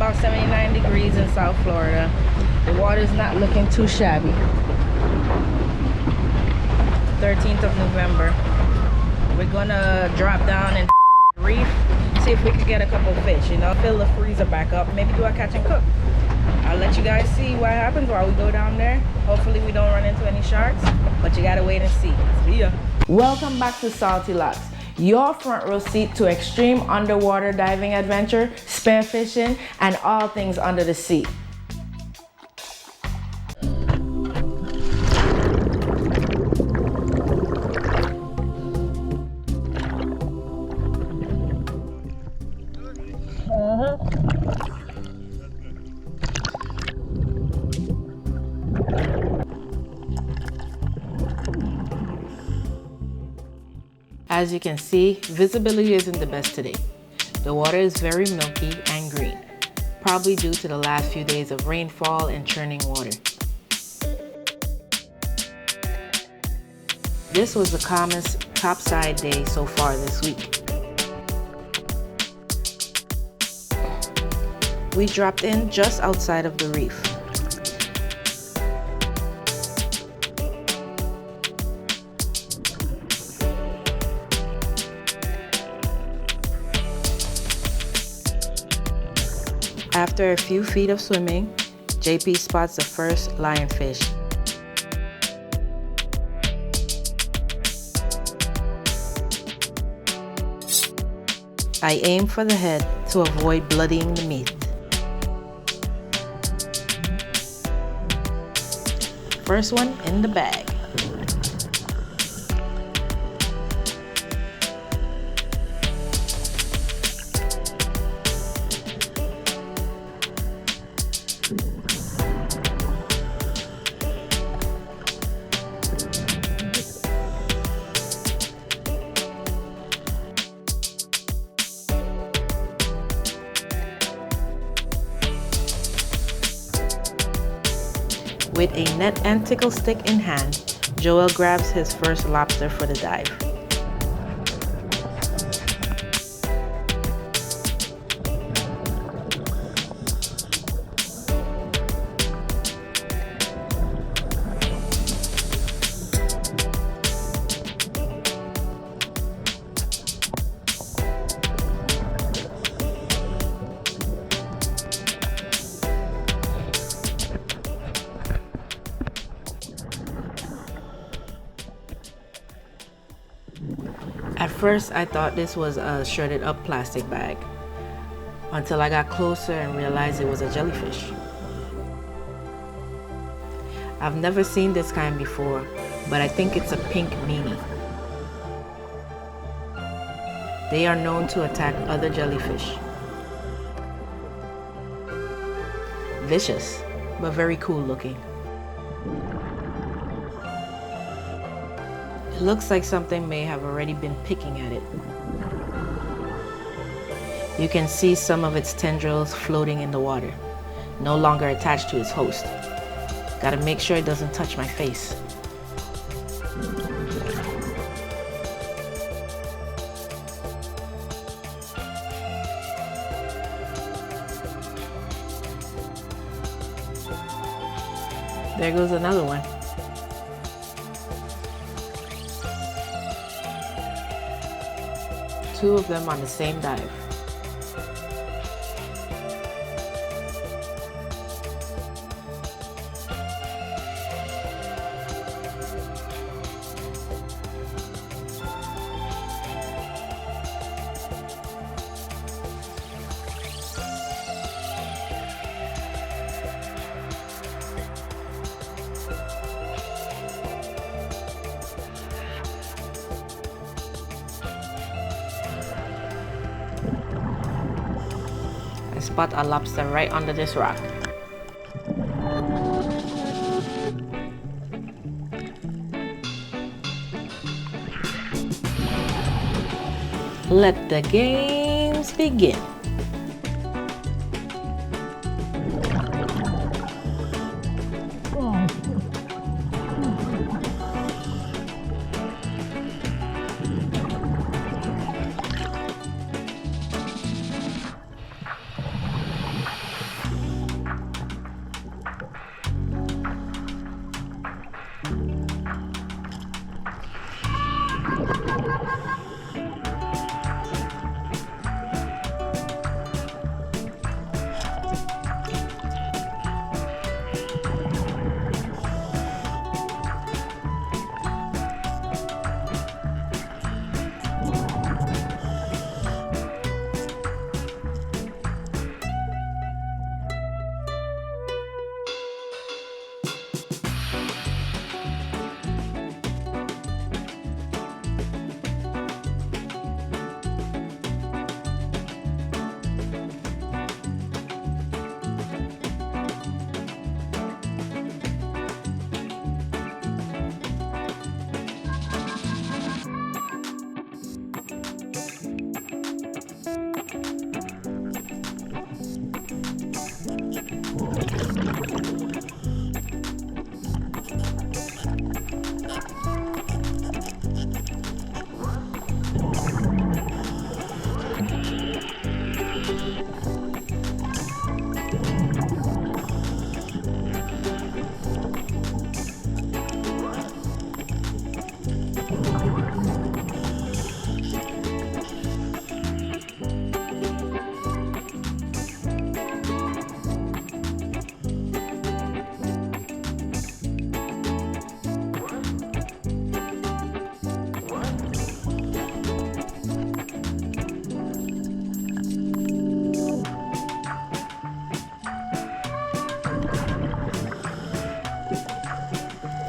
about 79 degrees in South Florida. The water's not looking too shabby. 13th of November. We're gonna drop down and reef, see if we could get a couple fish, you know, fill the freezer back up, maybe do a catch and cook. I'll let you guys see what happens while we go down there. Hopefully we don't run into any sharks, but you gotta wait and see. See ya. Welcome back to Salty Locks, your front row seat to extreme underwater diving adventure, spearfishing, and all things under the sea. As you can see, visibility isn't the best today. The water is very milky and green, probably due to the last few days of rainfall and churning water. This was the calmest topside day so far this week. We dropped in just outside of the reef. After a few feet of swimming, JP spots the first lionfish. I aim for the head to avoid bloodying the meat. First one in the bag. With a net and tickle stick in hand, Joel grabs his first lobster for the dive. At first, I thought this was a shredded up plastic bag, until I got closer and realized it was a jellyfish. I've never seen this kind before, but I think it's a pink meanie. They are known to attack other jellyfish. Vicious, but very cool looking. It looks like something may have already been picking at it. You can see some of its tendrils floating in the water, no longer attached to its host. Gotta make sure it doesn't touch my face. There goes another one. Two of them on the same dive. I spot a lobster right under this rock. Let the games begin.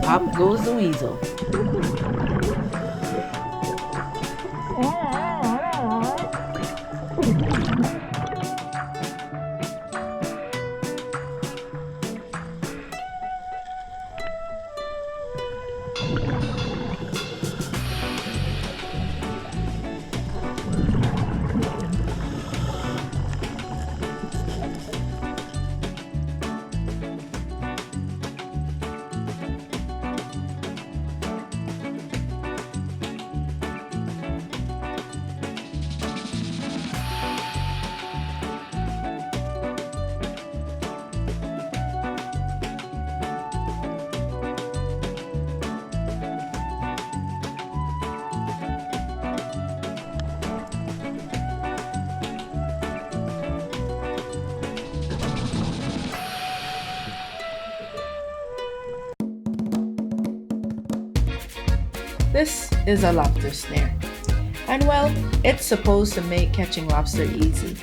pop goes the weasel. This is a lobster snare, and well, it's supposed to make catching lobster easy.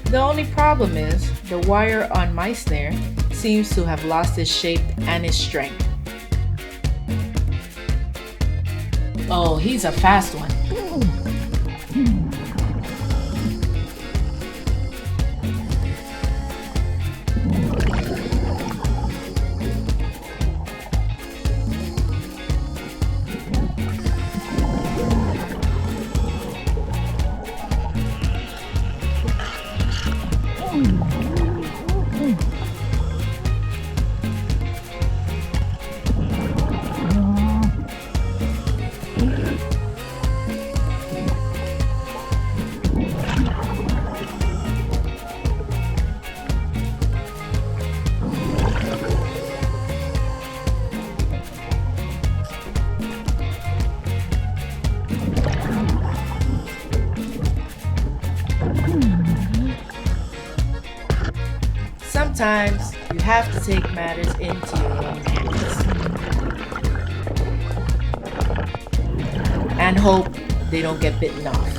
The only problem is the wire on my snare seems to have lost its shape and its strength. Oh, he's a fast one. Sometimes you have to take matters into your own hands and hope they don't get bitten off.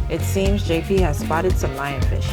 It seems JP has spotted some lionfish.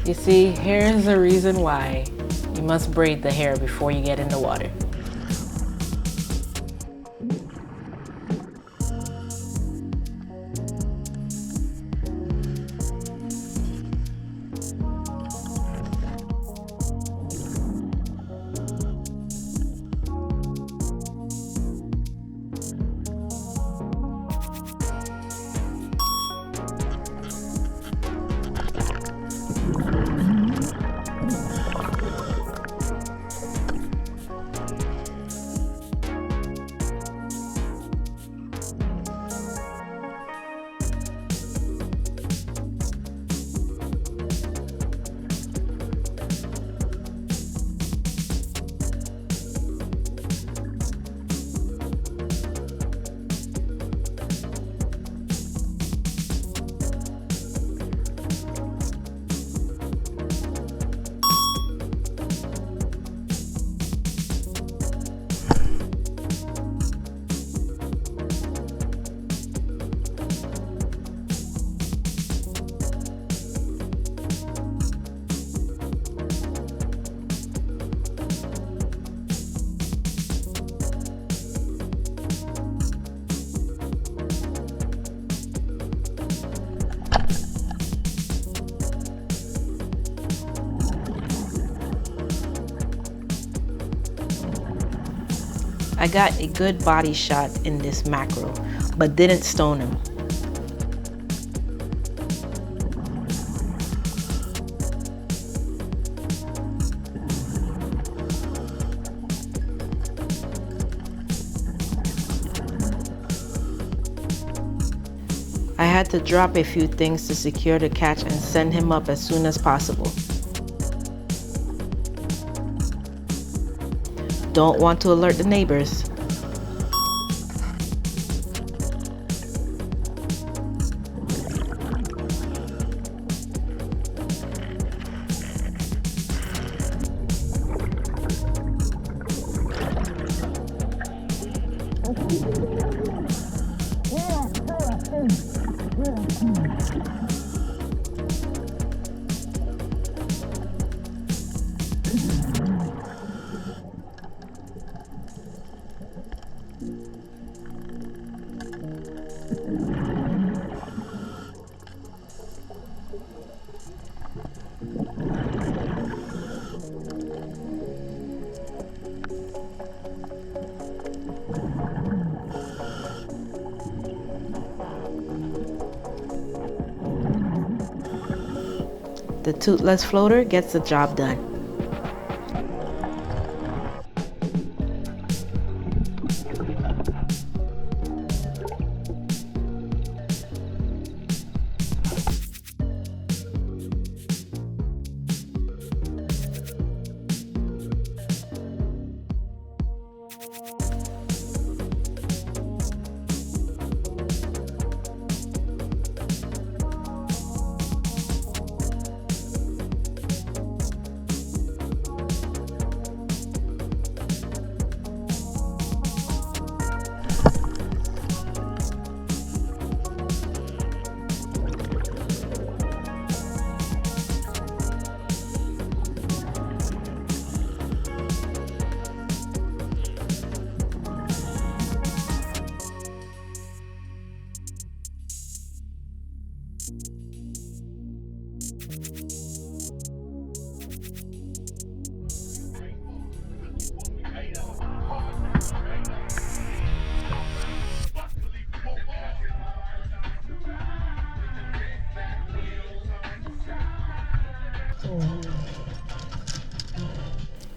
You see, here's the reason why you must braid the hair before you get in the water. I got a good body shot in this mackerel, but didn't stone him. I had to drop a few things to secure the catch and send him up as soon as possible. Don't want to alert the neighbors. The toothless floater gets the job done.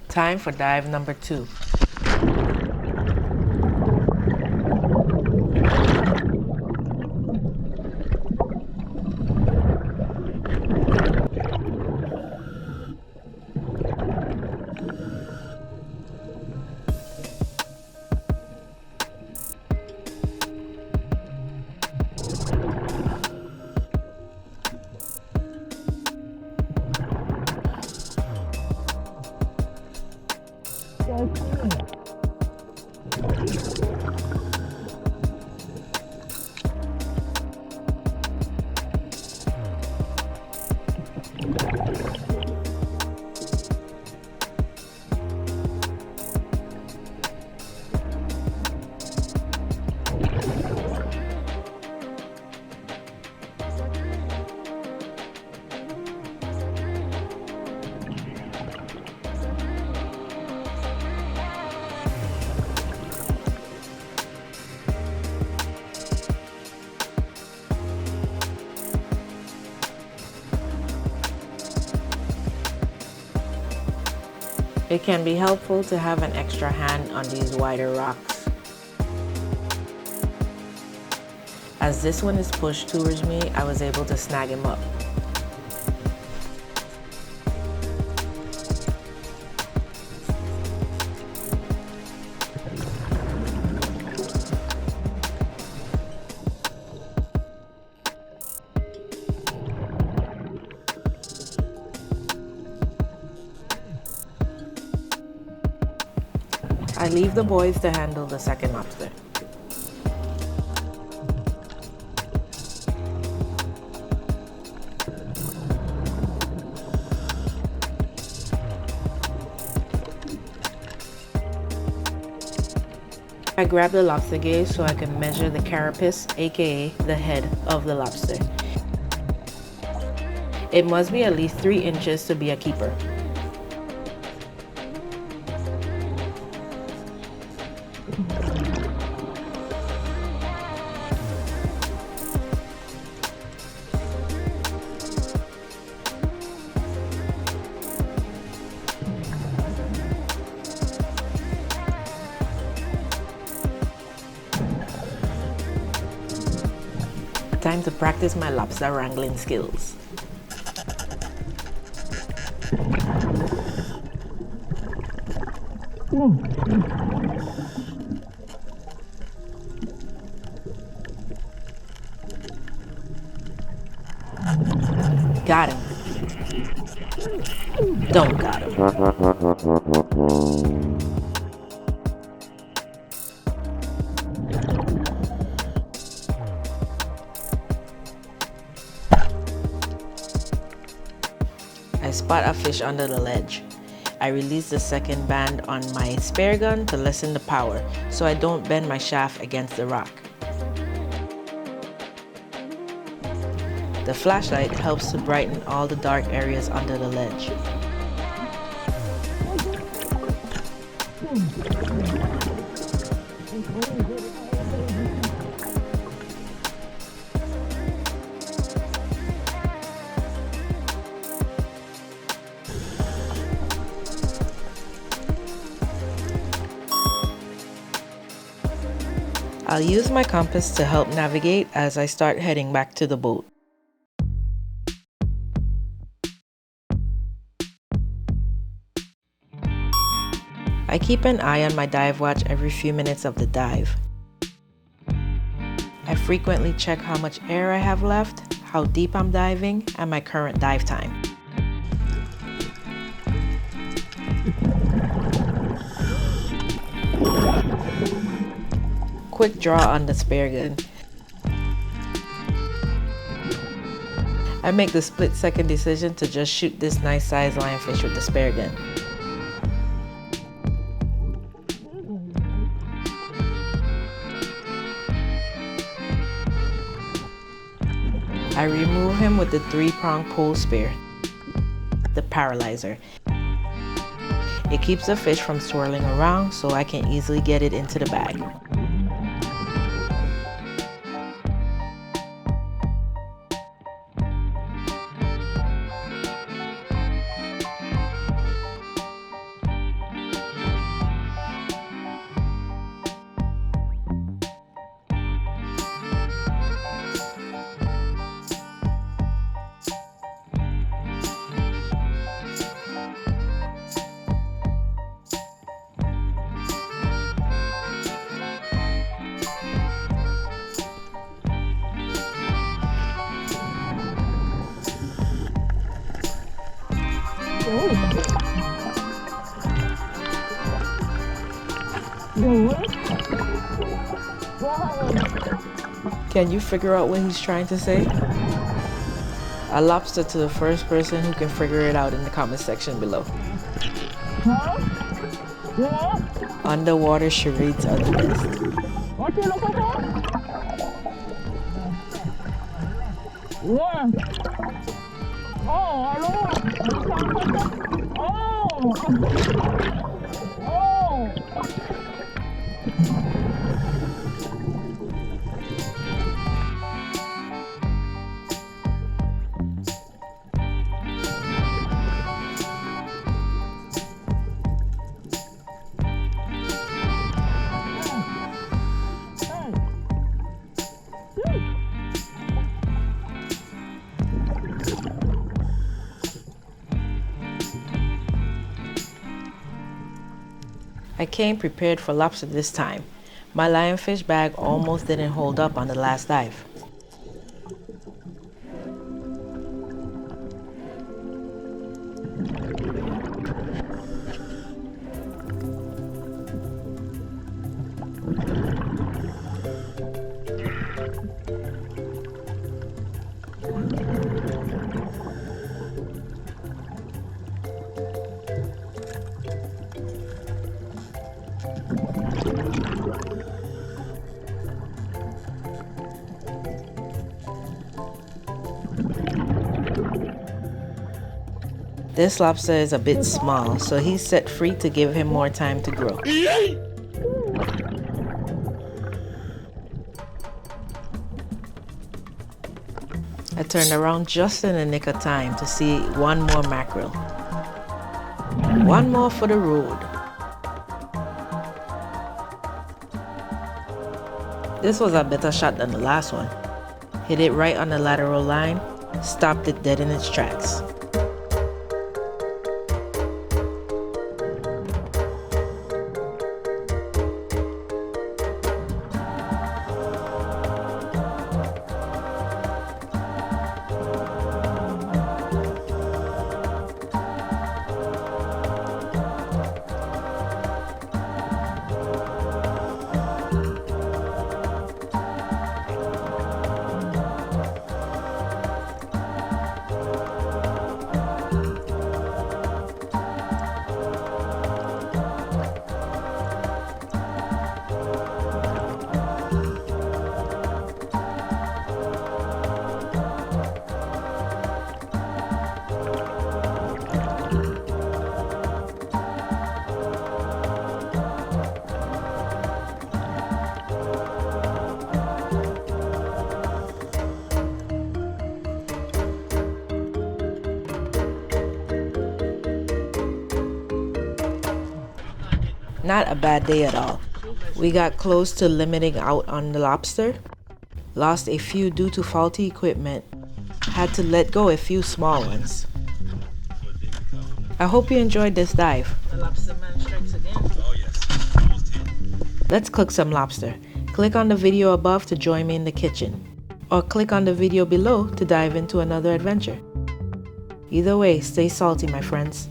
Time for dive number 2. It can be helpful to have an extra hand on these wider rocks. As this one is pushed towards me, I was able to snag him up. I leave the boys to handle the second lobster. I grab the lobster gauge so I can measure the carapace, aka the head of the lobster. It must be at least 3 inches to be a keeper. to practice my lobster wrangling skills. Got him. Don't got him. I spot a fish under the ledge. I release the second band on my spare gun to lessen the power so I don't bend my shaft against the rock. The flashlight helps to brighten all the dark areas under the ledge. I'll use my compass to help navigate as I start heading back to the boat. I keep an eye on my dive watch every few minutes of the dive. I frequently check how much air I have left, how deep I'm diving, and my current dive time. Quick draw on the spare gun. I make the split-second decision to just shoot this nice sized lionfish with the spare gun. I remove him with the 3-prong pole spear, the paralyzer. It keeps the fish from swirling around so I can easily get it into the bag. Can you figure out what he's trying to say? A lobster to the first person who can figure it out in the comment section below. Underwater charades are the best. I came prepared for lobster this time. My lionfish bag almost didn't hold up on the last dive. This lobster is a bit small, so he's set free to give him more time to grow. I turned around just in the nick of time to see one more mackerel. One more for the road. This was a better shot than the last one. hit it right on the lateral line, stopped it dead in its tracks. Not a bad day at all. We got close to limiting out on the lobster, lost a few due to faulty equipment, had to let go a few small ones. I hope you enjoyed this dive. The lobster man strikes again. Oh yes. Let's cook some lobster. Click on the video above to join me in the kitchen, or click on the video below to dive into another adventure. Either way, stay salty, my friends.